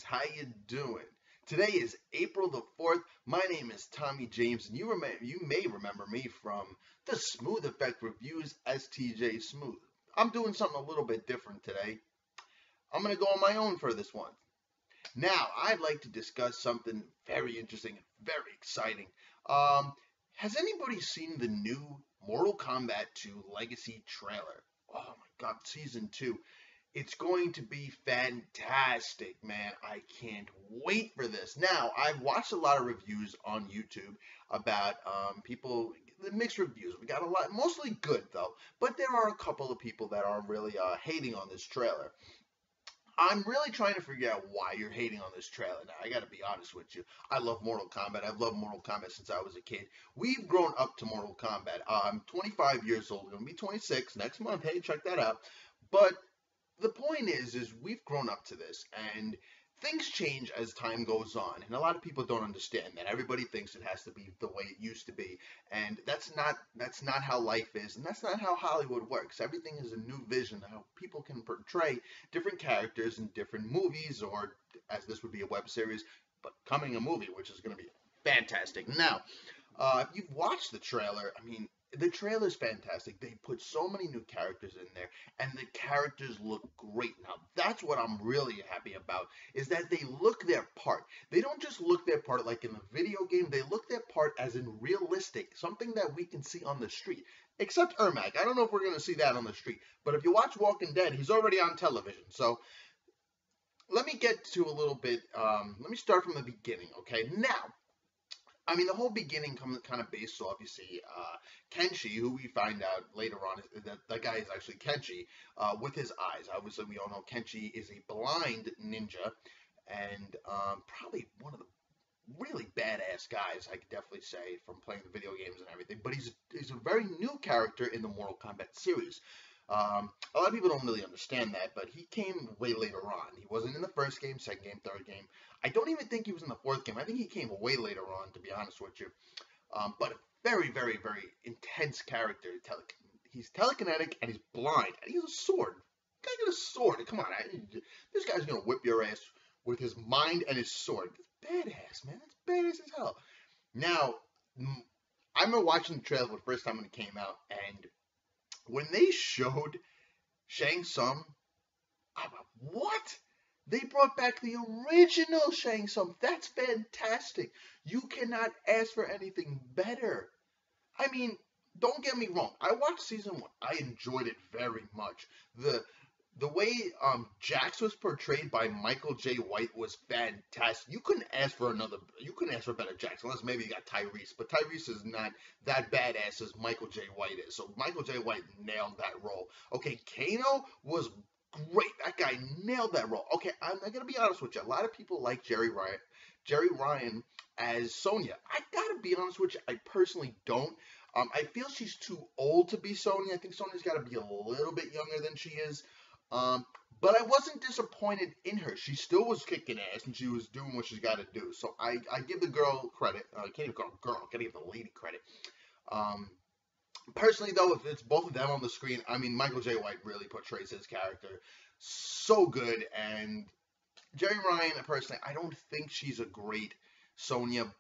how you doing? Today is April the 4th. My name is Tommy James, and you may remember me from the Smooth Effect Reviews STJ Smooth. I'm doing something a little bit different today. I'm going to go on my own for this one. Now, I'd like to discuss something very interesting and very exciting. Has anybody seen the new Mortal Kombat 2 Legacy trailer? Oh my god, Season 2. It's going to be fantastic, man. I can't wait for this. Now, I've watched a lot of reviews on YouTube about people, the mixed reviews. We got a lot, mostly good though, but there are a couple of people that are really hating on this trailer. I'm really trying to figure out why you're hating on this trailer. Now, I gotta be honest with you. I love Mortal Kombat. I've loved Mortal Kombat since I was a kid. We've grown up to Mortal Kombat. I'm 25 years old. I'm gonna be 26 next month. Hey, check that out. But the point is we've grown up to this, and things change as time goes on, and a lot of people don't understand that. Everybody thinks it has to be the way it used to be, and that's not how life is, and that's not how Hollywood works. Everything is a new vision, how people can portray different characters in different movies, or as this would be a web series, but coming a movie, which is going to be fantastic. Now, if you've watched the trailer, I mean, the trailer's fantastic. They put so many new characters in there, and the characters look great. Now, that's what I'm really happy about, is that they look their part. They don't just look their part like in the video game. They look their part as in realistic, something that we can see on the street. Except Ermac. I don't know if we're going to see that on the street. But if you watch Walking Dead, he's already on television. So, let me get to a little bit, let me start from the beginning, okay? Now, I mean, the whole beginning comes kind of based off, you see, Kenshi, who we find out later on, that guy is actually Kenshi, with his eyes. Obviously, we all know Kenshi is a blind ninja, and probably one of the really badass guys, I could definitely say, from playing the video games and everything. But he's a very new character in the Mortal Kombat series. A lot of people don't really understand that, but he came way later on. He wasn't in the first game, second game, third game. I don't even think he was in the fourth game. I think he came way later on, to be honest with you. But a very, very, very intense character. He's telekinetic and he's blind. And he has a sword. Guy got a sword. Come on, this guy's gonna whip your ass with his mind and his sword. It's badass, man. It's badass as hell. Now, I remember watching the trailer for the first time when it came out, and when they showed Shang Tsung, I'm like, what? They brought back the original Shang Tsung. That's fantastic. You cannot ask for anything better. I mean, don't get me wrong. I watched season 1. I enjoyed it very much. The way Jax was portrayed by Michael J. White was fantastic. You couldn't ask for a better Jax, unless maybe you got Tyrese. But Tyrese is not that badass as Michael J. White is. So Michael J. White nailed that role. Okay, Kano was great. That guy nailed that role. Okay, I'm gonna be honest with you. A lot of people like Jerry Ryan as Sonya. I gotta be honest with you. I personally don't. I feel she's too old to be Sonya. I think Sonya's got to be a little bit younger than she is. But I wasn't disappointed in her. She still was kicking ass, and she was doing what she's got to do. So I give the girl credit. I can't even call her girl. I gotta give the lady credit. Personally, though, if it's both of them on the screen, I mean, Michael J. White really portrays his character so good. And Jerry Ryan, personally, I don't think she's a great Sonya,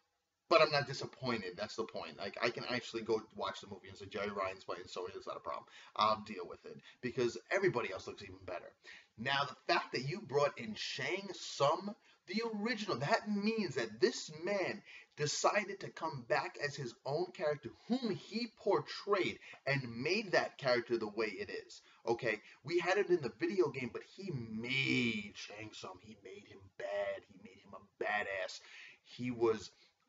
but I'm not disappointed. That's the point. Like, I can actually go watch the movie and say Jerry Ryan's playing Sonya. It's not a problem. I'll deal with it because everybody else looks even better. Now, the fact that you brought in Shang Tsung, the original, that means that this man decided to come back as his own character, whom he portrayed and made that character the way it is. Okay, we had it in the video game, but he made Shang Tsung. He made him bad. He made him a badass.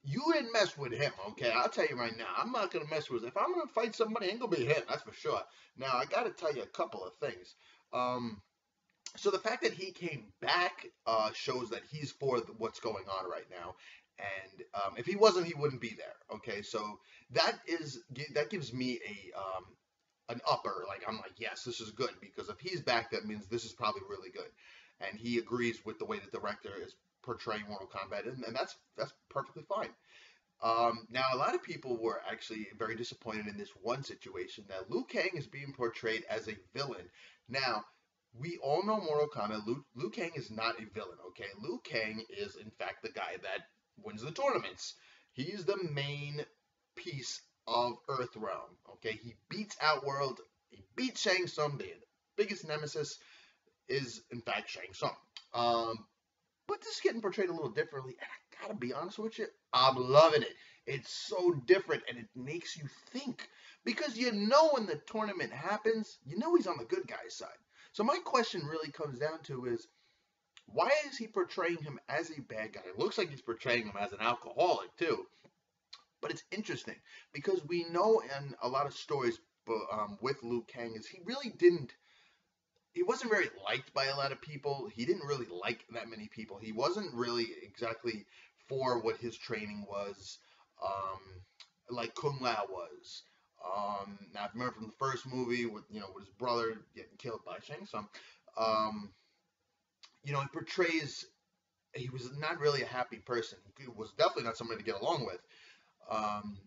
You didn't mess with him, okay? I'll tell you right now, I'm not going to mess with him. If I'm going to fight somebody, it ain't going to be him, that's for sure. Now, I got to tell you a couple of things. So the fact that he came back shows that he's for what's going on right now. And if he wasn't, he wouldn't be there, okay? So that gives me an upper. Like, I'm like, yes, this is good. Because if he's back, that means this is probably really good. And he agrees with the way the director is portraying Mortal Kombat, and that's perfectly fine. Now, a lot of people were actually very disappointed in this one situation that Liu Kang is being portrayed as a villain. Now, We all know Mortal Kombat. Liu Kang is not a villain, okay? Liu Kang is, in fact, the guy that wins the tournaments. He's the main piece of Earthrealm, okay? He beats Outworld. He beats Shang Tsung. The biggest nemesis is, in fact, Shang Tsung. But this is getting portrayed a little differently, and I gotta be honest with you, I'm loving it. It's so different, and it makes you think. Because you know when the tournament happens, you know he's on the good guy's side. So my question really comes down to is, why is he portraying him as a bad guy? It looks like he's portraying him as an alcoholic, too. But it's interesting, because we know in a lot of stories with Liu Kang is he wasn't very liked by a lot of people. He didn't really like that many people. He wasn't really exactly for what his training was, um, like Kung Lao was. Now, if you remember from the first movie with his brother getting killed by Shang Tsung, um, he portrays he was not really a happy person. He was definitely not somebody to get along with. Um,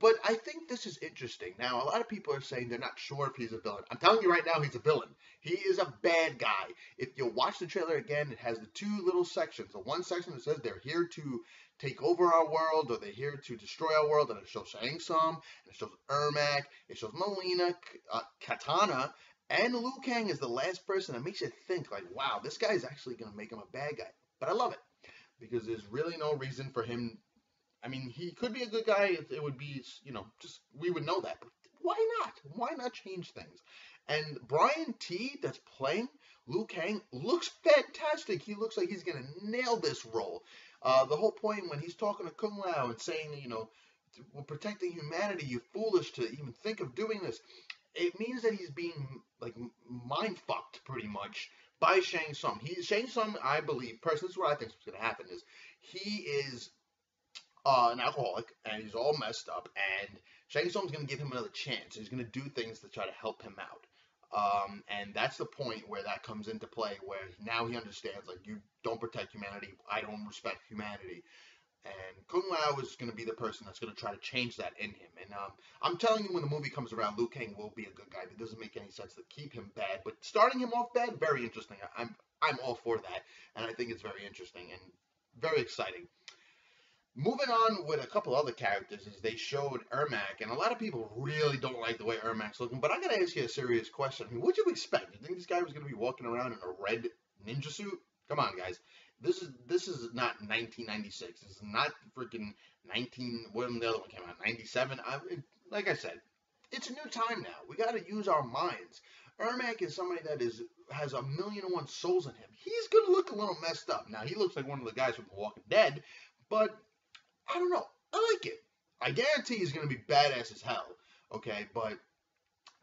but I think this is interesting. Now, a lot of people are saying they're not sure if he's a villain. I'm telling you right now, he's a villain. He is a bad guy. If you watch the trailer again, it has the two little sections. The one section that says they're here to take over our world, or they're here to destroy our world, and it shows Shang Tsung, and it shows Ermac, it shows Melina, Katana, and Liu Kang is the last person that makes you think, like, wow, this guy is actually going to make him a bad guy. But I love it, because there's really no reason for him. I mean, he could be a good guy. It would be, just we would know that. But why not? Why not change things? And Brian T, that's playing Liu Kang, looks fantastic. He looks like he's gonna nail this role. The whole point when he's talking to Kung Lao and saying, we're protecting humanity. You're foolish to even think of doing this. It means that he's being like mind fucked pretty much by Shang Tsung. Shang Tsung, I believe, personally, this is what I think is going to happen is he is an alcoholic, and he's all messed up, and Shang Tsung's going to give him another chance. He's going to do things to try to help him out. And that's the point where that comes into play, where now he understands, like, you don't protect humanity, I don't respect humanity. And Kung Lao is going to be the person that's going to try to change that in him. And I'm telling you, when the movie comes around, Liu Kang will be a good guy. It doesn't make any sense to keep him bad, but starting him off bad, very interesting. I'm all for that, and I think it's very interesting and very exciting. Moving on with a couple other characters is they showed Ermac, and a lot of people really don't like the way Ermac's looking, but I gotta ask you a serious question. I mean, what'd you expect? You think this guy was gonna be walking around in a red ninja suit? Come on, guys. This is not 1996. This is not freaking 19. When the other one came out, 97. Like I said, it's a new time now. We gotta use our minds. Ermac is somebody that has 1,000,001 souls in him. He's gonna look a little messed up. Now he looks like one of the guys from The Walking Dead, but I don't know. I like it. I guarantee he's going to be badass as hell. Okay, but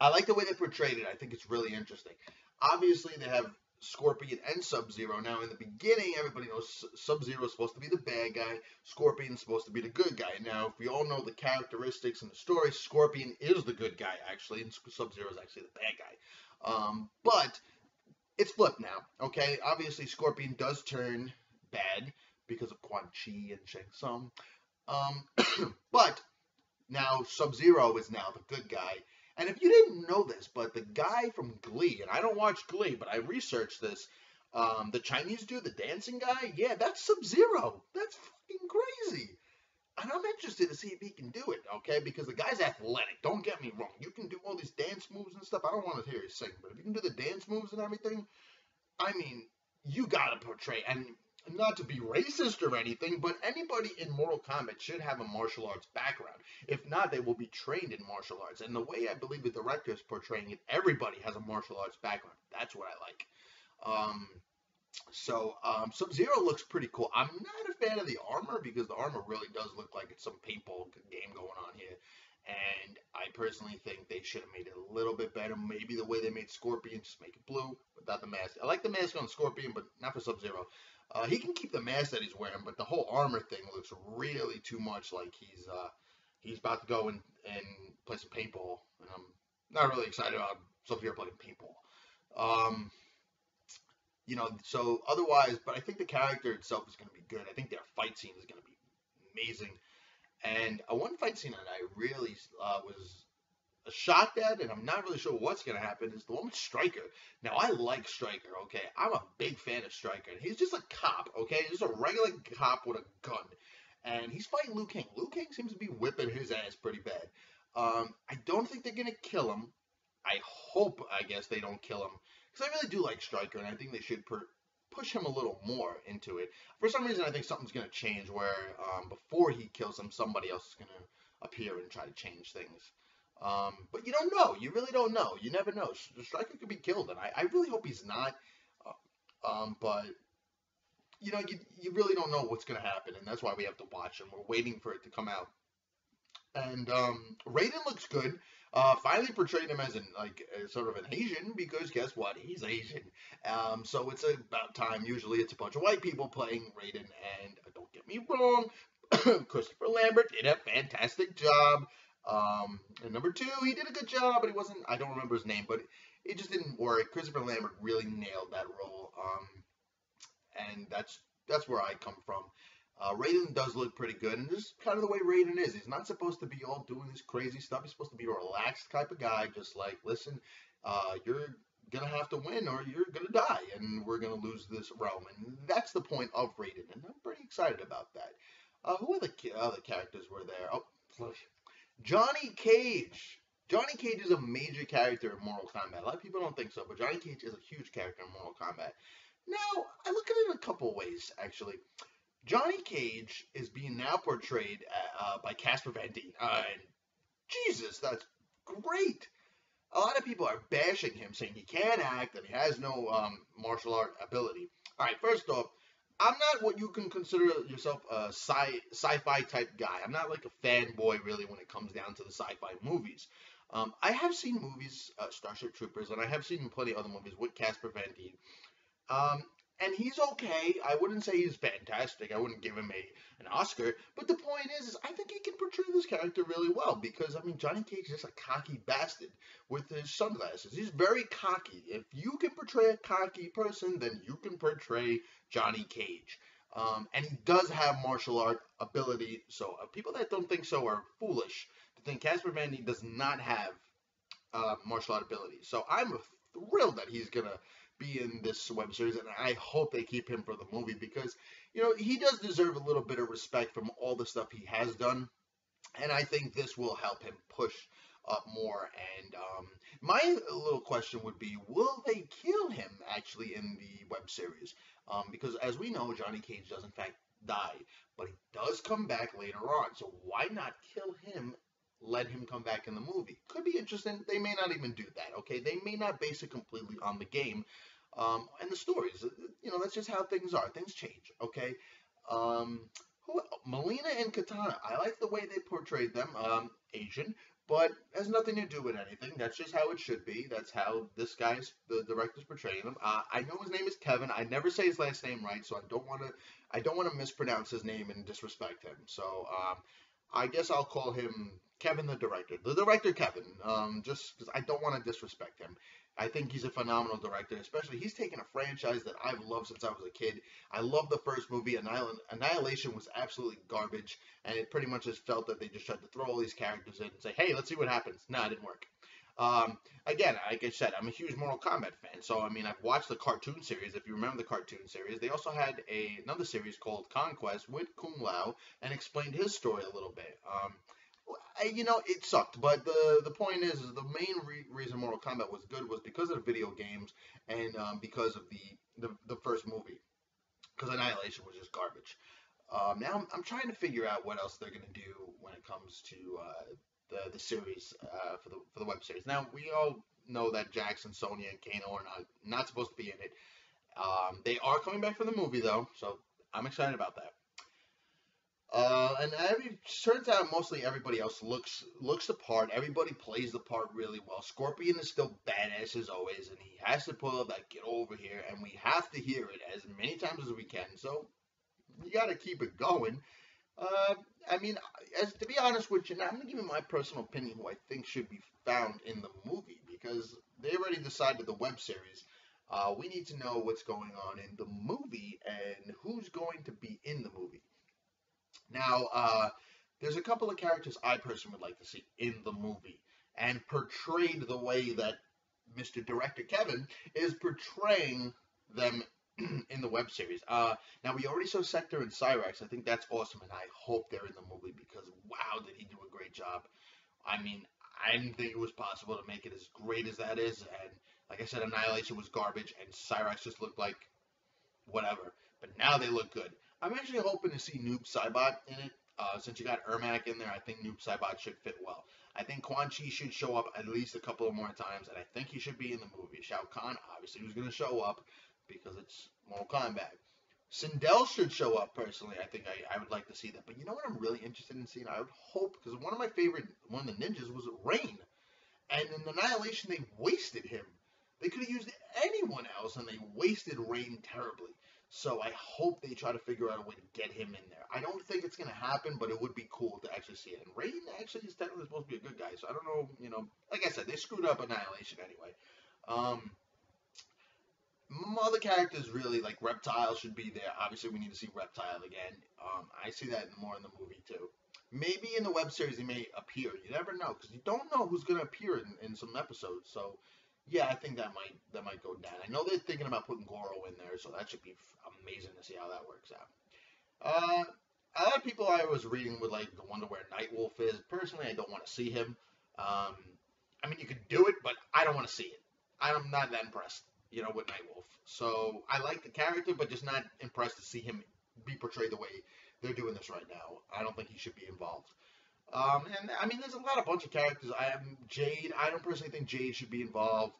I like the way they portrayed it. I think it's really interesting. Obviously, they have Scorpion and Sub-Zero. Now, in the beginning, everybody knows Sub-Zero is supposed to be the bad guy. Scorpion's supposed to be the good guy. Now, if we all know the characteristics and the story, Scorpion is the good guy, actually, and Sub-Zero is actually the bad guy. But it's flipped now, okay? Obviously, Scorpion does turn bad because of Quan Chi and Shang Tsung. But now Sub-Zero is now the good guy. And if you didn't know this, but the guy from Glee, and I don't watch Glee, but I researched this, the Chinese dude, the dancing guy, yeah, that's Sub-Zero. That's fucking crazy. And I'm interested to see if he can do it, okay? Because the guy's athletic. Don't get me wrong. You can do all these dance moves and stuff. I don't want to hear you sing, but if you can do the dance moves and everything, I mean, you gotta portray, and not to be racist or anything, but anybody in Mortal Kombat should have a martial arts background. If not, they will be trained in martial arts. And the way I believe the director is portraying it, everybody has a martial arts background. That's what I like. Sub-Zero looks pretty cool. I'm not a fan of the armor, because the armor really does look like it's some paintball game going on here. And I personally think they should have made it a little bit better. Maybe the way they made Scorpion, just make it blue without the mask. I like the mask on Scorpion, but not for Sub-Zero. He can keep the mask that he's wearing, but the whole armor thing looks really too much like he's about to go and play some paintball. And I'm not really excited about Sub-Zero playing paintball. So otherwise, but I think the character itself is going to be good. I think their fight scene is going to be amazing. And one fight scene that I really was shocked at, and I'm not really sure what's gonna happen, is the one with Stryker. Now I like Stryker, okay? I'm a big fan of Stryker, and he's just a cop, okay? Just a regular cop with a gun, and he's fighting Liu Kang. Liu Kang seems to be whipping his ass pretty bad. I don't think they're gonna kill him. I hope, I guess, they don't kill him because I really do like Stryker, and I think they should push him a little more into it. For some reason, I think something's gonna change where before he kills him, somebody else is gonna appear and try to change things. But you don't know. You really don't know. You never know. The Striker could be killed, and I really hope he's not. But you really don't know what's going to happen, and that's why we have to watch, and we're waiting for it to come out. And Raiden looks good. Finally portrayed him as sort of an Asian because guess what? He's Asian. So it's about time. Usually it's a bunch of white people playing Raiden, and don't get me wrong, Christopher Lambert did a fantastic job. And number two, he did a good job, but he wasn't. I don't remember his name, but it just didn't work. Christopher Lambert really nailed that role. And that's where I come from. Raiden does look pretty good, and this is kind of the way Raiden is. He's not supposed to be all doing this crazy stuff. He's supposed to be a relaxed type of guy, just like, listen, you're gonna have to win or you're gonna die, and we're gonna lose this realm. And that's the point of Raiden, and I'm pretty excited about that. Who are the other characters were there? Oh, Johnny Cage. Johnny Cage is a major character in Mortal Kombat. A lot of people don't think so, but Johnny Cage is a huge character in Mortal Kombat. Now, I look at it in a couple ways, actually. Johnny Cage is being now portrayed by Casper Van Dien. And Jesus, that's great. A lot of people are bashing him, saying he can't act and he has no martial art ability. All right, first off, I'm not what you can consider yourself a sci-fi type guy. I'm not like a fanboy really when it comes down to the sci-fi movies. I have seen movies, Starship Troopers, and I have seen plenty of other movies with Casper Van Dien. Um, and he's okay. I wouldn't say he's fantastic. I wouldn't give him an Oscar. But the point is I think he can portray this character really well because, I mean, Johnny Cage is just a cocky bastard with his sunglasses. He's very cocky. If you can portray a cocky person, then you can portray Johnny Cage. And he does have martial art ability. So people that don't think so are foolish to think Casper Van Dien does not have martial art ability. So I'm thrilled that he's going to be in this web series, and I hope they keep him for the movie because, he does deserve a little bit of respect from all the stuff he has done, and I think this will help him push up more. And my little question would be, will they kill him actually in the web series? Because as we know, Johnny Cage does in fact die, but he does come back later on, so why not kill him, let him come back in the movie? Could be interesting. They may not even do that, okay? They may not base it completely on the game and the stories. That's just how things are. Things change, okay? Um, Melina and Katana, I like the way they portrayed them, Asian, but has nothing to do with anything. That's just how it should be. That's how the director's portraying them. I know his name is Kevin. I never say his last name right, so I don't want to mispronounce his name and disrespect him. So, I guess I'll call him Kevin the director Kevin, just because I don't want to disrespect him. I think he's a phenomenal director, especially he's taken a franchise that I've loved since I was a kid. I love the first movie. Annihilation was absolutely garbage, and it pretty much just felt that they just tried to throw all these characters in and say, hey, let's see what happens. Nah, it didn't work. Again, like I said, I'm a huge Mortal Kombat fan, so I mean, I've watched the cartoon series. If you remember the cartoon series, they also had another series called Conquest with Kung Lao and explained his story a little bit. It sucked, but the point is the main reason Mortal Kombat was good was because of the video games and because of the first movie, because Annihilation was just garbage. Now I'm trying to figure out what else they're gonna do when it comes to the series for the web series. Now we all know that Jackson, Sonya, and Kano are not supposed to be in it. They are coming back for the movie though, so I'm excited about that. And turns out mostly everybody else looks the part. Everybody plays the part really well. Scorpion is still badass as always, and he has to pull up that get over here, and we have to hear it as many times as we can. So you got to keep it going. I mean, as to be honest with you, now I'm gonna give you my personal opinion who I think should be found in the movie because they already decided the web series. We need to know what's going on in the movie and who's going to be in the movie. Now, there's a couple of characters I personally would like to see in the movie. and portrayed the way that Mr. Director Kevin is portraying them in the web series. Now we already saw Sector and Cyrax. I think that's awesome, and I hope they're in the movie because wow, did he do a great job. I mean, I didn't think it was possible to make it as great as that is, and like I said, Annihilation was garbage, and Cyrax just looked like whatever. But now they look good. I'm actually hoping to see Noob Saibot in it. Since you got Ermac in there, I think Noob Saibot should fit well. I think Quan Chi should show up at least a couple of more times, and I think he should be in the movie. Shao Kahn, obviously, who's going to show up because it's Mortal Kombat. Sindel should show up, personally. I think I would like to see that. But you know what I'm really interested in seeing? I would hope, because one of the ninjas was Rain. And in Annihilation, they wasted him. They could have used anyone else, and they wasted Rain terribly. So I hope they try to figure out a way to get him in there. I don't think it's going to happen, but it would be cool to actually see it. And Rain actually is technically supposed to be a good guy, so I don't know, like I said, they screwed up Annihilation anyway. Other characters really, like Reptile should be there. Obviously, we need to see Reptile again. I see that more in the movie, too. Maybe in the web series he may appear. You never know, because you don't know who's going to appear in some episodes. So, yeah, I think that might go down. I know they're thinking about putting Goro in there, so that should be amazing to see how that works out. A lot of people I was reading would like to wonder where Nightwolf is. Personally, I don't want to see him. I mean, you could do it, but I don't want to see it. I'm not that impressed, with Nightwolf. So I like the character, but just not impressed to see him be portrayed the way they're doing this right now. I don't think he should be involved. And I mean, there's a bunch of characters. Jade. I don't personally think Jade should be involved.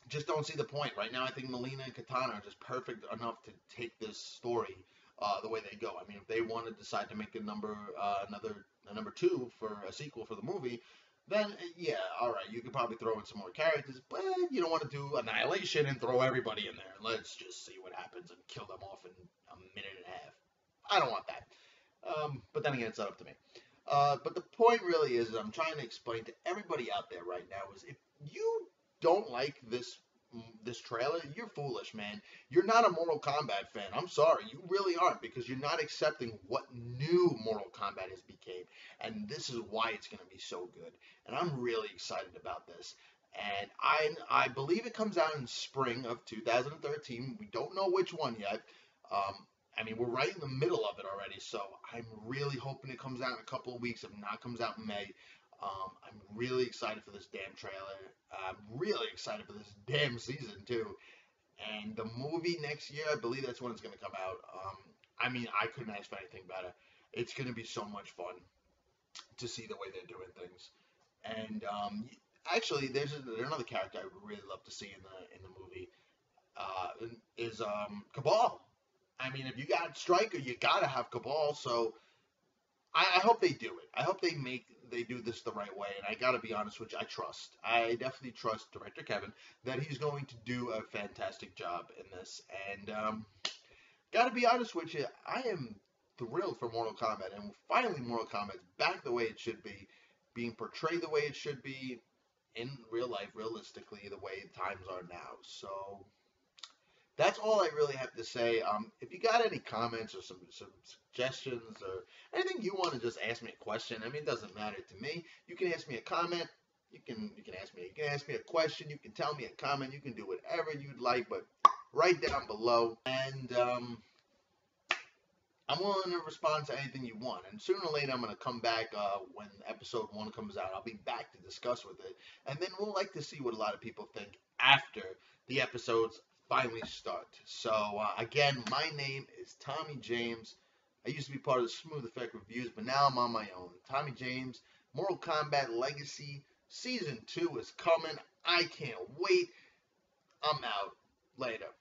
Just don't see the point. Right now, I think Melina and Katana are just perfect enough to take this story the way they go. I mean, if they want to decide to make a number two for a sequel for the movie, then yeah, all right, you could probably throw in some more characters, but you don't want to do Annihilation and throw everybody in there. Let's just see what happens and kill them off in a minute and a half. I don't want that. But then again, it's not up to me. But the point really is, I'm trying to explain to everybody out there right now, is if you don't like this trailer, you're foolish, man. You're not a Mortal Kombat fan. I'm sorry, you really aren't, because you're not accepting what new Mortal Kombat has became, and this is why it's going to be so good. And I'm really excited about this. And I believe it comes out in spring of 2013. We don't know which one yet. I mean, we're right in the middle of it already, so I'm really hoping it comes out in a couple of weeks. If not, comes out in May. I'm really excited for this damn trailer. I'm really excited for this damn season, too. And the movie next year, I believe that's when it's going to come out. I mean, I couldn't ask for anything better. It's going to be so much fun to see the way they're doing things. And actually, there's another character I would really love to see in the movie. Is Cabal. I mean, if you got Stryker, you gotta have Cabal. So I hope they do it. I hope they do this the right way. And I gotta be honest with you, I definitely trust Director Kevin that he's going to do a fantastic job in this. And gotta be honest with you, I am thrilled for Mortal Kombat, and finally Mortal Kombat's back the way it should be, being portrayed the way it should be in real life, realistically, the way times are now. So that's all I really have to say. If you got any comments or some suggestions or anything you want to just ask me a question, I mean, it doesn't matter to me. You can ask me a comment. You can ask me a question. You can tell me a comment. You can do whatever you'd like, but right down below. And I'm willing to respond to anything you want. And sooner or later, I'm going to come back when episode 1 comes out. I'll be back to discuss with it. And then we'll like to see what a lot of people think after the episodes finally start. So, again, my name is Tommy James. I used to be part of the Smooth Effect Reviews, but now I'm on my own. Tommy James, Mortal Kombat Legacy, Season 2 is coming. I can't wait. I'm out. Later.